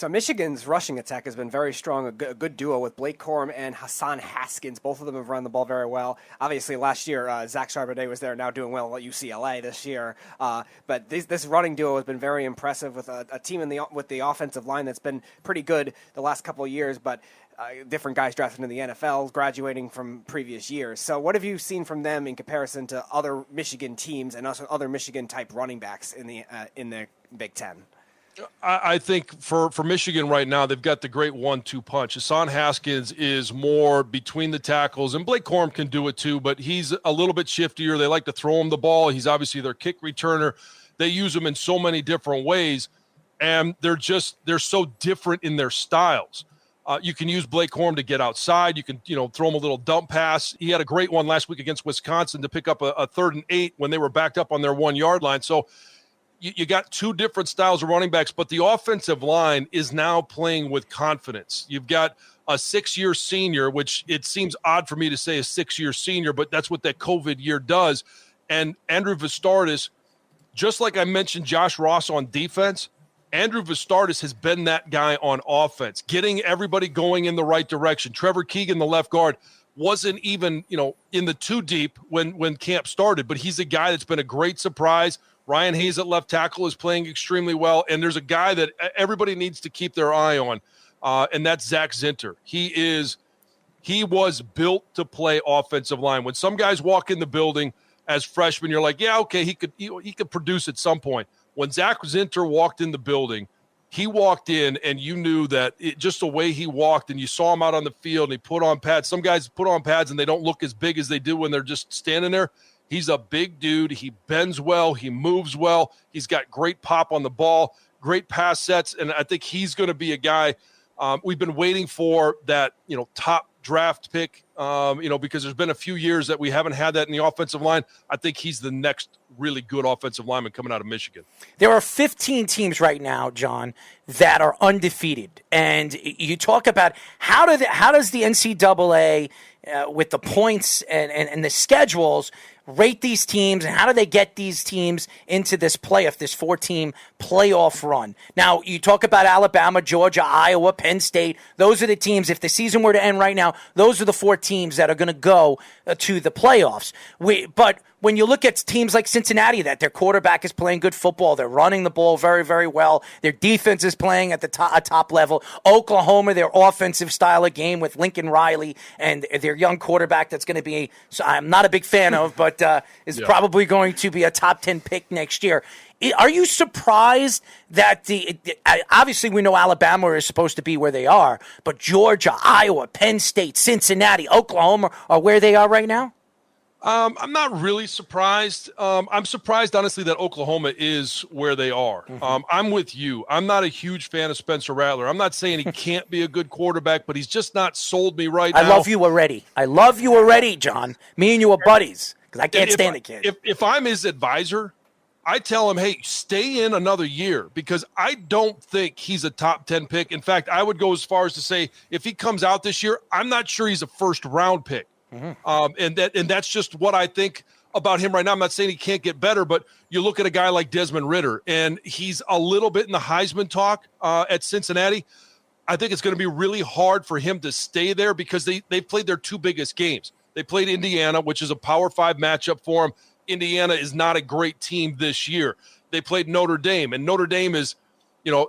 So Michigan's rushing attack has been very strong, a good duo with Blake Corum and Hassan Haskins. Both of them have run the ball very well. Obviously, last year, Zach Charbonnet was there, now doing well at UCLA this year. But this running duo has been very impressive with a team with the offensive line that's been pretty good the last couple of years, but different guys drafted in the NFL, graduating from previous years. So what have you seen from them in comparison to other Michigan teams and also other Michigan-type running backs in the Big Ten? I think for Michigan right now, they've got the great 1-2 punch. Hassan Haskins is more between the tackles, and Blake Corum can do it too, but he's a little bit shiftier. They like to throw him the ball. He's obviously their kick returner. They use him in so many different ways, and they're so different in their styles. You can use Blake Corum to get outside. You can, throw him a little dump pass. He had a great one last week against Wisconsin to pick up a 3rd and 8 when they were backed up on their 1-yard line. So you got two different styles of running backs, but the offensive line is now playing with confidence. You've got a 6-year senior, which it seems odd for me to say a 6-year senior, but that's what that COVID year does. And Andrew Vistardis, just like I mentioned Josh Ross on defense, Andrew Vistardis has been that guy on offense, getting everybody going in the right direction. Trevor Keegan, the left guard, wasn't even, in the 2 deep when camp started, but he's a guy that's been a great surprise. Ryan Hayes at left tackle is playing extremely well, and there's a guy that everybody needs to keep their eye on, and that's Zach Zinter. He was built to play offensive line. When some guys walk in the building as freshmen, you're like, yeah, okay, he could produce at some point. When Zach Zinter walked in the building, he walked in, and you knew that just the way he walked, and you saw him out on the field, and he put on pads. Some guys put on pads, and they don't look as big as they do when they're just standing there. He's a big dude. He bends well. He moves well. He's got great pop on the ball, great pass sets, and I think he's going to be a guy we've been waiting for that, top draft pick, because there's been a few years that we haven't had that in the offensive line. I think he's the next really good offensive lineman coming out of Michigan. There are 15 teams right now, John, that are undefeated. And you talk about how does the NCAA, with the points and the schedules, rate these teams, and how do they get these teams into this 4-team playoff run? Now, you talk about Alabama, Georgia, Iowa, Penn State. Those are the teams, if the season were to end right now, those are the 4 teams that are going to go to the playoffs. But when you look at teams like Cincinnati, that their quarterback is playing good football, they're running the ball very, very well, their defense is playing at the top level. Oklahoma, their offensive style of game with Lincoln Riley and their young quarterback that's going to be, I'm not a big fan of, but is probably going to be a top 10 pick next year. Are you surprised that obviously we know Alabama is supposed to be where they are, but Georgia, Iowa, Penn State, Cincinnati, Oklahoma are where they are right now? I'm not really surprised. I'm surprised, honestly, that Oklahoma is where they are. Mm-hmm. I'm with you. I'm not a huge fan of Spencer Rattler. I'm not saying he can't be a good quarterback, but he's just not sold me right now. I love you already, John. Me and you are buddies because I can't stand the kid. If I'm his advisor, I tell him, hey, stay in another year because I don't think he's a top 10 pick. In fact, I would go as far as to say if he comes out this year, I'm not sure he's a first-round pick. Mm-hmm. And that's just what I think about him right now. I'm not saying he can't get better, but you look at a guy like Desmond Ridder, and he's a little bit in the Heisman talk at Cincinnati. I think it's going to be really hard for him to stay there because they've played their 2 biggest games. They played Indiana, which is a Power 5 matchup for him. Indiana is not a great team this year. They played Notre Dame, and Notre Dame is,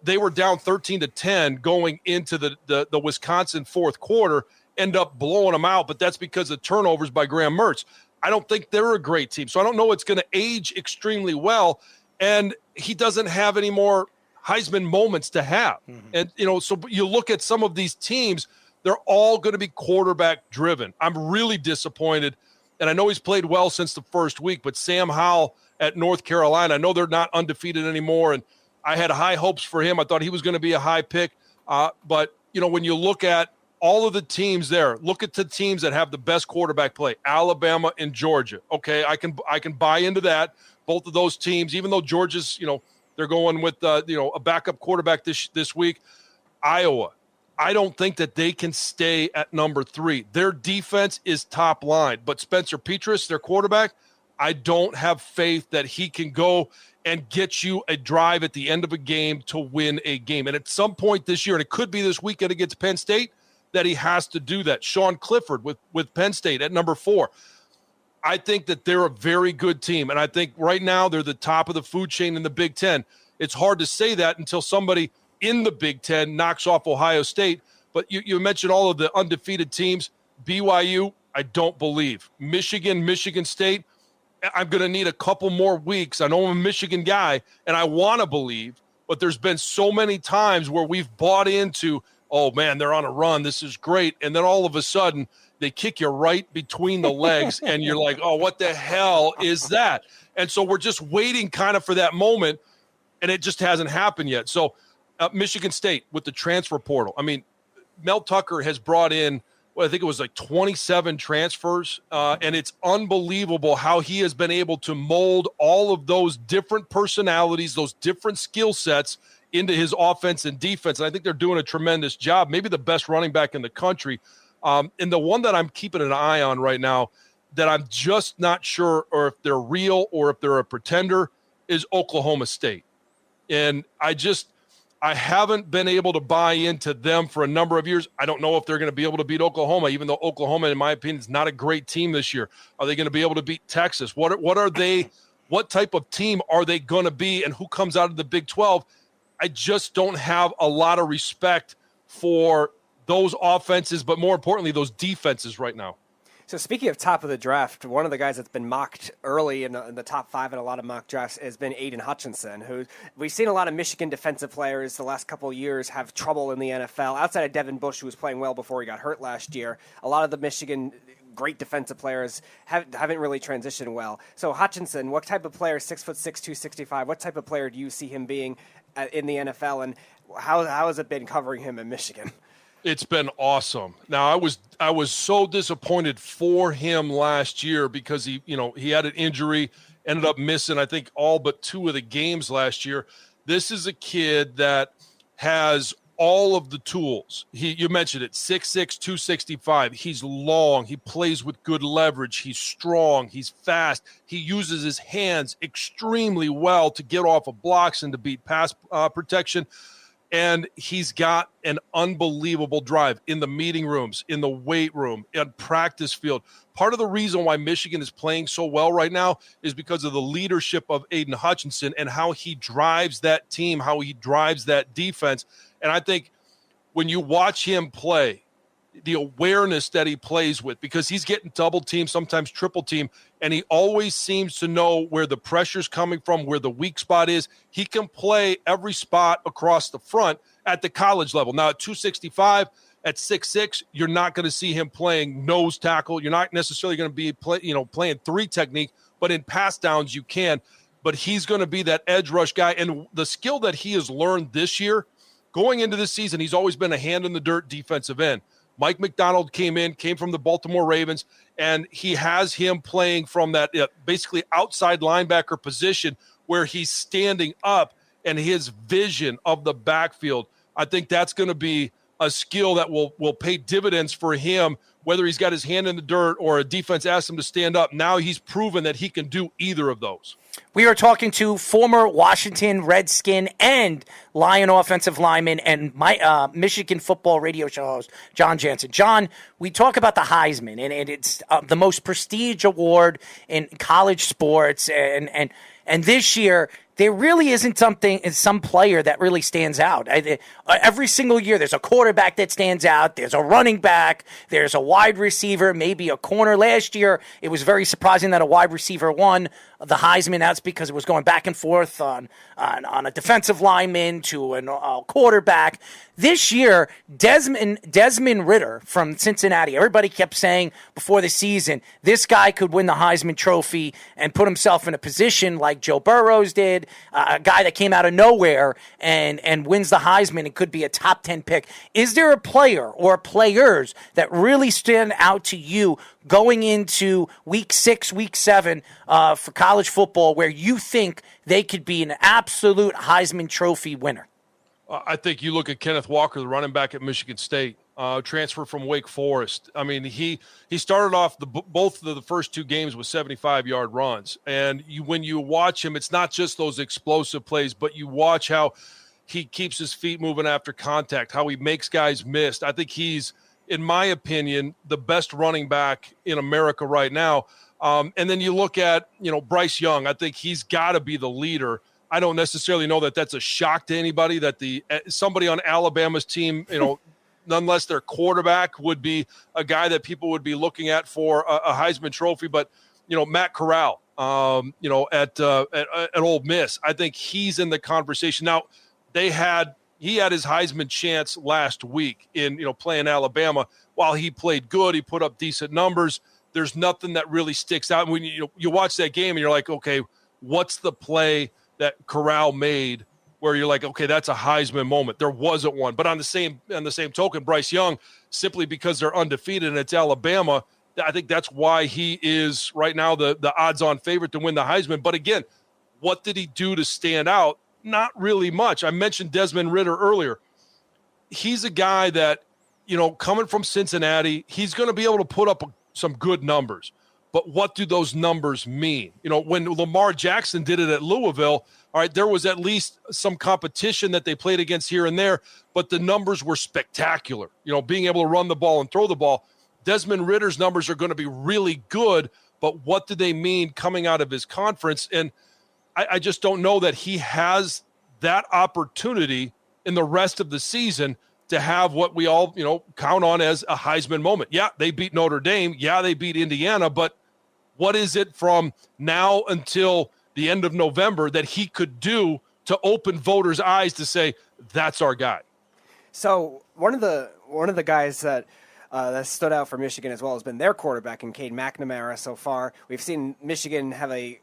they were down 13-10 going into the Wisconsin fourth quarter, end up blowing them out, but that's because of turnovers by Graham Mertz. I don't think they're a great team, so I don't know it's going to age extremely well, and he doesn't have any more Heisman moments to have. Mm-hmm. And, so you look at some of these teams, they're all going to be quarterback driven. I'm really disappointed, and I know he's played well since the first week, but Sam Howell at North Carolina, I know they're not undefeated anymore, and I had high hopes for him. I thought he was going to be a high pick, but, when you look at all of the teams there, look at the teams that have the best quarterback play, Alabama and Georgia. Okay, I can buy into that. Both of those teams, even though Georgia's, they're going with, a backup quarterback this week. Iowa, I don't think that they can stay at number 3. Their defense is top line, but Spencer Petras, their quarterback, I don't have faith that he can go and get you a drive at the end of a game to win a game. And at some point this year, and it could be this weekend against Penn State, that he has to do that. Sean Clifford with Penn State at number 4. I think that they're a very good team, and I think right now they're the top of the food chain in the Big Ten. It's hard to say that until somebody in the Big Ten knocks off Ohio State. But you mentioned all of the undefeated teams. BYU, I don't believe. Michigan State, I'm going to need a couple more weeks. I know I'm a Michigan guy, and I want to believe, but there's been so many times where we've bought into, oh, man, they're on a run. This is great. And then all of a sudden, they kick you right between the legs, and you're like, oh, what the hell is that? And so we're just waiting kind of for that moment, and it just hasn't happened yet. So Michigan State with the transfer portal. I mean, Mel Tucker has brought in, I think it was like 27 transfers, and it's unbelievable how he has been able to mold all of those different personalities, those different skill sets into his offense and defense. And I think they're doing a tremendous job, maybe the best running back in the country. And the one that I'm keeping an eye on right now that I'm just not sure or if they're real or if they're a pretender is Oklahoma State. And I haven't been able to buy into them for a number of years. I don't know if they're going to be able to beat Oklahoma, even though Oklahoma, in my opinion, is not a great team this year. Are they going to be able to beat Texas? What are they? What type of team are they going to be, and who comes out of the Big 12? I just don't have a lot of respect for those offenses, but more importantly, those defenses right now. So speaking of top of the draft, one of the guys that's been mocked early in the top 5 in a lot of mock drafts has been Aidan Hutchinson, who we've seen a lot of Michigan defensive players the last couple of years have trouble in the NFL. Outside of Devin Bush, who was playing well before he got hurt last year, a lot of the Michigan great defensive players haven't really transitioned well. So Hutchinson, what type of player, 6'6", 265, what type of player do you see him being in the NFL, and how has it been covering him in Michigan? It's been awesome. Now, I was so disappointed for him last year because he had an injury, ended up missing, I think, all but 2 of the games last year. This is a kid that has all of the tools. You mentioned it, 6'6", 265. He's long. He plays with good leverage. He's strong. He's fast. He uses his hands extremely well to get off of blocks and to beat pass protection. And he's got an unbelievable drive in the meeting rooms, in the weight room, in practice field. Part of the reason why Michigan is playing so well right now is because of the leadership of Aidan Hutchinson and how he drives that team, how he drives that defense. And I think when you watch him play, the awareness that he plays with, because he's getting double team, sometimes triple team, and he always seems to know where the pressure's coming from, where the weak spot is. He can play every spot across the front at the college level. Now at 265, at 6'6", you're not going to see him playing nose tackle. You're not necessarily going to be playing 3 technique, but in pass downs you can. But he's going to be that edge rush guy, and the skill that he has learned this year, going into this season, he's always been a hand in the dirt defensive end. Mike McDonald came from the Baltimore Ravens, and he has him playing from that basically outside linebacker position where he's standing up, and his vision of the backfield, I think that's going to be a skill that will pay dividends for him, whether he's got his hand in the dirt or a defense asks him to stand up. Now he's proven that he can do either of those. We are talking to former Washington Redskin and Lion offensive lineman and my Michigan football radio show host, Jon Jansen. John, we talk about the Heisman, and it's the most prestige award in college sports, and this year there really isn't some player that really stands out. Every single year there's a quarterback that stands out, there's a running back, there's a wide receiver, maybe a corner. Last year it was very surprising that a wide receiver won the Heisman. That's because it was going back and forth on a defensive lineman to a quarterback. This year, Desmond Ridder from Cincinnati, everybody kept saying before the season, this guy could win the Heisman Trophy and put himself in a position like Joe Burrows did, a guy that came out of nowhere and wins the Heisman and could be a top 10 pick. Is there a player or players that really stand out to you going into week 6, week 7 for college football where you think they could be an absolute Heisman Trophy winner? I think you look at Kenneth Walker, the running back at Michigan State. transfer from Wake Forest. I mean, he started off both of the first two games with 75-yard runs. And when you watch him, it's not just those explosive plays, but you watch how he keeps his feet moving after contact, how he makes guys miss. I think he's, in my opinion, the best running back in America right now. And then you look at, Bryce Young. I think he's got to be the leader. I don't necessarily know that that's a shock to anybody that somebody on Alabama's team, unless their quarterback would be a guy that people would be looking at for a Heisman Trophy. But, Matt Corral, at Ole Miss, I think he's in the conversation. Now, he had his Heisman chance last week in, playing Alabama. While he played good, he put up decent numbers. There's nothing that really sticks out. When you watch that game and you're like, okay, what's the play that Corral made where you're like, okay, that's a Heisman moment? There wasn't one. But on the same token, Bryce Young, simply because they're undefeated and it's Alabama, I think that's why he is right now the odds-on favorite to win the Heisman. But again, what did he do to stand out? Not really much. I mentioned Desmond Ridder earlier. He's a guy that, coming from Cincinnati, he's going to be able to put up some good numbers. But what do those numbers mean? When Lamar Jackson did it at Louisville, all right, there was at least some competition that they played against here and there, but the numbers were spectacular. Being able to run the ball and throw the ball. Desmond Ridder's numbers are going to be really good, but what do they mean coming out of his conference? And I just don't know that he has that opportunity in the rest of the season to have what we all, count on as a Heisman moment. Yeah, they beat Notre Dame. Yeah, they beat Indiana. But what is it from now until the end of November that he could do to open voters' eyes to say, that's our guy? So one of the guys that stood out for Michigan as well has been their quarterback in Cade McNamara so far. We've seen Michigan have a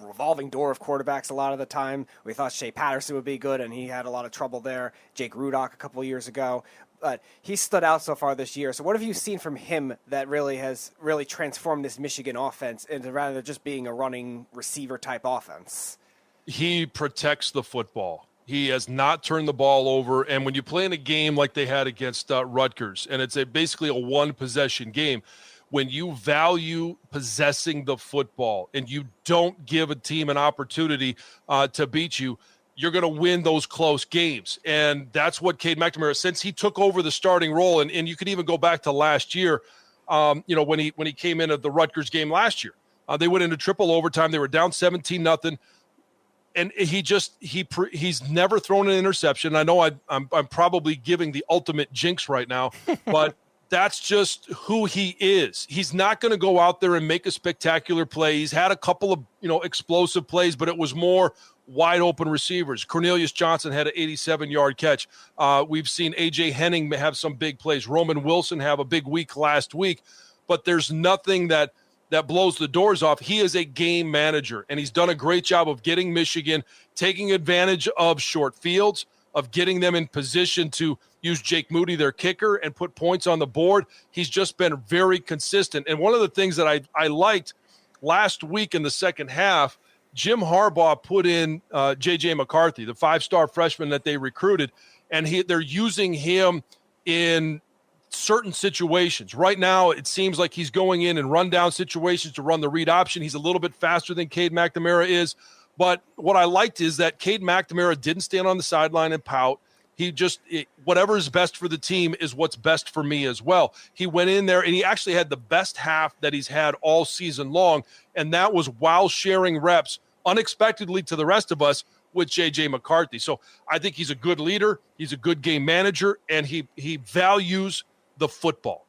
revolving door of quarterbacks a lot of the time. We thought Shea Patterson would be good, and he had a lot of trouble there. Jake Rudock a couple of years ago. But he stood out so far this year. So what have you seen from him that has transformed this Michigan offense into rather than just being a running receiver type offense? He protects the football. He has not turned the ball over. And when you play in a game like they had against Rutgers, and it's basically a one-possession game, when you value possessing the football and you don't give a team an opportunity to beat you, you're going to win those close games. And that's what Cade McNamara, since he took over the starting role, and you could even go back to last year, when he came in at the Rutgers game last year. They went into triple overtime. They were down 17-0. And he's never thrown an interception. I know I'm probably giving the ultimate jinx right now, but that's just who he is. He's not going to go out there and make a spectacular play. He's had a couple of, explosive plays, but it was more wide open receivers. Cornelius Johnson had an 87-yard catch. We've seen A.J. Henning have some big plays. Roman Wilson have a big week last week, but there's nothing that blows the doors off. He is a game manager, and he's done a great job of getting Michigan, taking advantage of short fields, of getting them in position to use Jake Moody, their kicker, and put points on the board. He's just been very consistent. And one of the things that I liked last week in the second half, Jim Harbaugh put in J.J. McCarthy, the five-star freshman that they recruited, and they're using him in certain situations. Right now, it seems like he's going in rundown situations to run the read option. He's a little bit faster than Cade McNamara is. But what I liked is that Cade McNamara didn't stand on the sideline and pout. He whatever is best for the team is what's best for me as well. He went in there and he actually had the best half that he's had all season long. And that was while sharing reps unexpectedly to the rest of us with J.J. McCarthy. So I think he's a good leader. He's a good game manager, and he values the football.